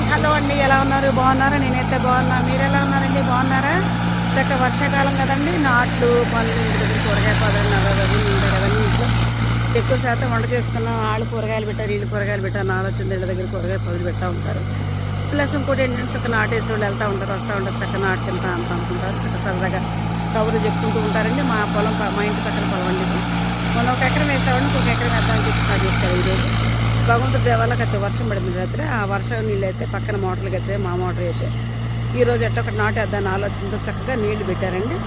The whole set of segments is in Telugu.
హలో అండి, ఎలా ఉన్నారు? బాగున్నారా? నేనైతే బాగున్నా. మీరు ఎలా ఉన్నారండి? బాగున్నారా? చక్క వర్షాకాలం కదండి, నాట్లు పనులు ఇంటి దగ్గర కూరగాయ పదాలు అవన్నీ ఉంటారు అవన్నీ ఇంట్లో ఎక్కువ శాతం వంట చేసుకున్నాం. వాళ్ళు కూరగాయలు పెట్టారు, వీళ్ళు కూరగాయలు పెట్టారు, ఆలోచన ఇళ్ళ దగ్గర కూరగాయ పదులు పెట్టా ఉంటారు. ప్లస్ ఇంకోటి ఏంటంటే చక్క నాటేసి వాళ్ళు వెళ్తూ ఉంటారు, వస్తూ ఉంటారు, చక్క నాటు తింటా అంత అనుకుంటారు. చక్క సరదాగా కబుర్లు చెప్పుకుంటూ ఉంటారండి. మా పొలం, మా ఇంటి పక్కన పొలం అండి. మొన్న ఒక ఎకరం వేస్తామండి, ఇంకొక ఎకరం వేద్దామని చెప్పి స్టార్ట్ చేస్తారు. ఈరోజు భగవంతుడి దేవాలకి అయితే వర్షం పడింది రాత్రి. ఆ వర్షం నీళ్ళు అయితే పక్కన మోటార్లకి అయితే మా మోటార్ అయితే ఈరోజు ఎట్ట ఒకటి నాటేద్దాన్ని ఆలోచనతో చక్కగా నీళ్లు పెట్టారండి.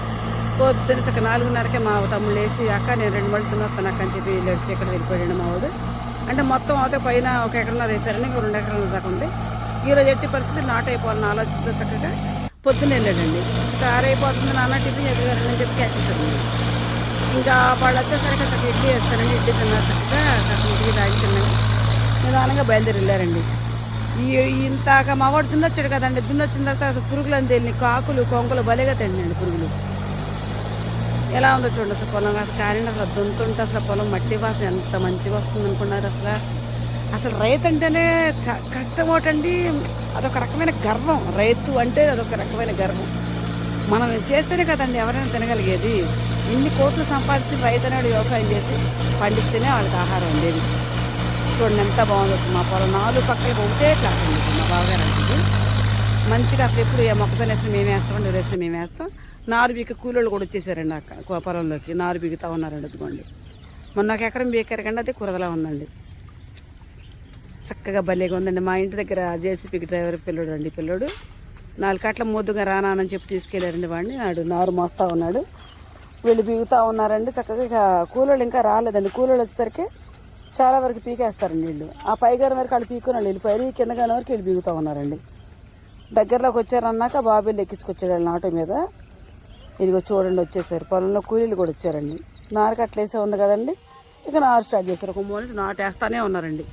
పొద్దున్న చక్క 4:30కే మా తమ్ముళ్ళు వేసి, అక్క నేను 2 మళ్ళీ తినొస్తాను అక్క అని చెప్పి వీళ్ళు వచ్చి ఇక్కడ వెళ్ళిపోయాడు మా వాడు. అంటే మొత్తం అయితే పైన 1 ఎకరంలో వేశారండి, ఇంకో 2 ఎకరాల దాకా ఉంది. ఈరోజు ఎట్టి పరిస్థితి నాటు అయిపోవాలని ఆలోచనతో చక్కగా పొద్దున్న వెళ్ళాడండి. చక్కగా ఆరైపోతుంది నాన్న టిఫిన్ ఎదుగుగారని చెప్పి క్యాకేశారు. ఇంకా వాళ్ళు వచ్చేసరికి చక్కగా ఇడ్లీ వేస్తారండి. ఇడ్లీ తిన్నారు, చక్కగా కాస్త ఇంటికి తాగి తిన్నాను, నిదానంగా బయలుదేరి వెళ్ళారండి. ఇంతాక మావాడు దున్నొచ్చాడు కదండి. దున్నొచ్చిన తర్వాత పురుగులు అని తెలియని కాకులు కొంకలు భలేగా తిండి పురుగులు. ఎలా ఉందో చూడండి అసలు పొలం. అసలు కానీ అసలు దున్తుంటే అసలు పొలం మట్టి వాసన ఎంత మంచిగా వస్తుంది అనుకున్నారు. అసలు రైతు అంటేనే కష్టం ఒకటండి, అదొక రకమైన గర్వం. రైతు అంటే అదొక రకమైన గర్వం. మనం చేస్తేనే కదండి ఎవరైనా తినగలిగేది. ఇన్ని కోట్లు సంపాదించి రైతు అనేవాడు వ్యవసాయం చేసి పండిస్తేనే వాళ్ళకి ఆహారం ఉండేది. చూడండి ఎంత బాగుంది అసలు మా పొలం. 4 పక్కలకి ఒకటే క్లాస్ అండి మా బావగారు అంటే. మంచిగా అసలు ఎప్పుడు ఏ మొక్కజొన్న వేస్తే మేము వేస్తాం, నీరు వేస్తే మేము వేస్తాం. నారు బీక కూలోళ్ళు కూడా వచ్చేసారండి అక్కడ పొలంలోకి. నారు బీగుతూ ఉన్నారండి. అదిగోండి మొన్న 1 ఎకరం బీకారు కండి, అది కురదలా ఉందండి. చక్కగా భలేగా ఉందండి. మా ఇంటి దగ్గర జేసీపీకి డ్రైవర్ పిల్లడు అండి. పిల్లడు 4 కట్ల మోదుగా రానానని చెప్పి తీసుకెళ్ళారండి వాడిని. వాడు నారు మోస్తూ ఉన్నాడు, వీళ్ళు బీగుతూ ఉన్నారండి. చక్కగా ఇక కూలోళ్ళు ఇంకా రాలేదండి. కూలోళ్ళు వచ్చేసరికి చాలా వరకు పీకేస్తారండి వీళ్ళు. ఆ పైగారి వరకు వాళ్ళు పీకుని వాళ్ళు వెళ్ళిపోయారు. ఈ కిందగాని వరకు వీళ్ళు బీగుతూ ఉన్నారండి. దగ్గరలోకి వచ్చారన్నాక బాబీలు ఎక్కించుకొచ్చాడు వాళ్ళ ఆటో మీద. ఇదిగో చూడండి వచ్చేసారు. పొలంలో కూలీలు కూడా వచ్చారండి. నారు కట్లేసే ఉంది కదండి, ఇక నారు స్టార్ట్ చేశారు. ఒక మూల నుంచి నాటు వేస్తానే ఉన్నారండి.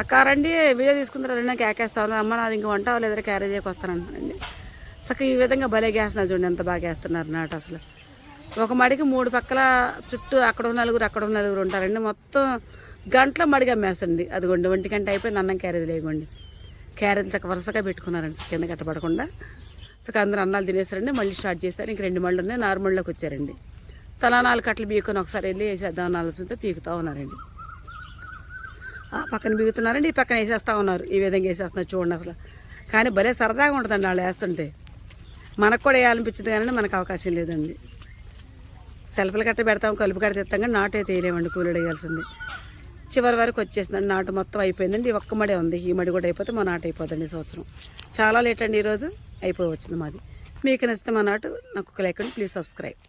అక్కారండి వీడియో తీసుకుంటారు నాకు ఏకేస్తా ఉన్నారు. అమ్మ నాది ఇంకా వంట అవ్వలేదా, క్యారేజీకి వస్తానంటానండి. చక్కగా ఈ విధంగా భలే వేస్తున్నారు చూడండి, ఎంత బాగా వేస్తున్నారు నాటు. అసలు ఒక మడికి 3 పక్కల చుట్టూ అక్కడ 4 ఉంటారండి. మొత్తం గంటలో మడిగా అమ్మేస్తండి. అదిగోండి 1 గంట అయిపోయింది, అన్నం క్యారేజ్ లేకోండి. క్యారేజ్ చక్క వరుసగా పెట్టుకున్నారండి కింద కట్టబడకుండా. చక్క అందరూ అన్నాలు తినేసారండి. మళ్ళీ స్టార్ట్ చేశారు. ఇంక 2 మళ్ళు ఉన్నాయి, నార్మల్లోకి వచ్చారండి. తలా 4 కట్టలు బీకొని ఒకసారి వెళ్ళి వేసేద్దాం ఆలోచనతో పీకుతూ ఉన్నారండి. ఆ పక్కన బీగుతున్నారండి, ఈ పక్కన వేసేస్తూ ఉన్నారు. ఈ విధంగా వేసేస్తున్నారు చూడండి అసలు. కానీ భలే సరదాగా ఉంటుందండి వాళ్ళు వేస్తుంటే. మనకు కూడా వేయాలనిపించింది కానీ మనకు అవకాశం లేదండి. సెల్ఫ్లు కట్ట పెడతాం, కలుపు కట్ట తెస్తాం కానీ నాటు అయితే వేయలేమండి. కూలీడు వేయాల్సింది. చివరి వరకు వచ్చేసిందండి. నాటు మొత్తం అయిపోయిందండి. ఒక్క మడే ఉంది. ఈ మడి కూడా అయిపోతే మా నాటు అయిపోతుంది ఈ సంవత్సరం. చాలా లేట్ అండి, ఈరోజు అయిపోయి వచ్చింది మాది. మీకు నచ్చితే మా నాటు నాకు ఒక లైక్ అండి, ప్లీజ్ సబ్స్క్రైబ్.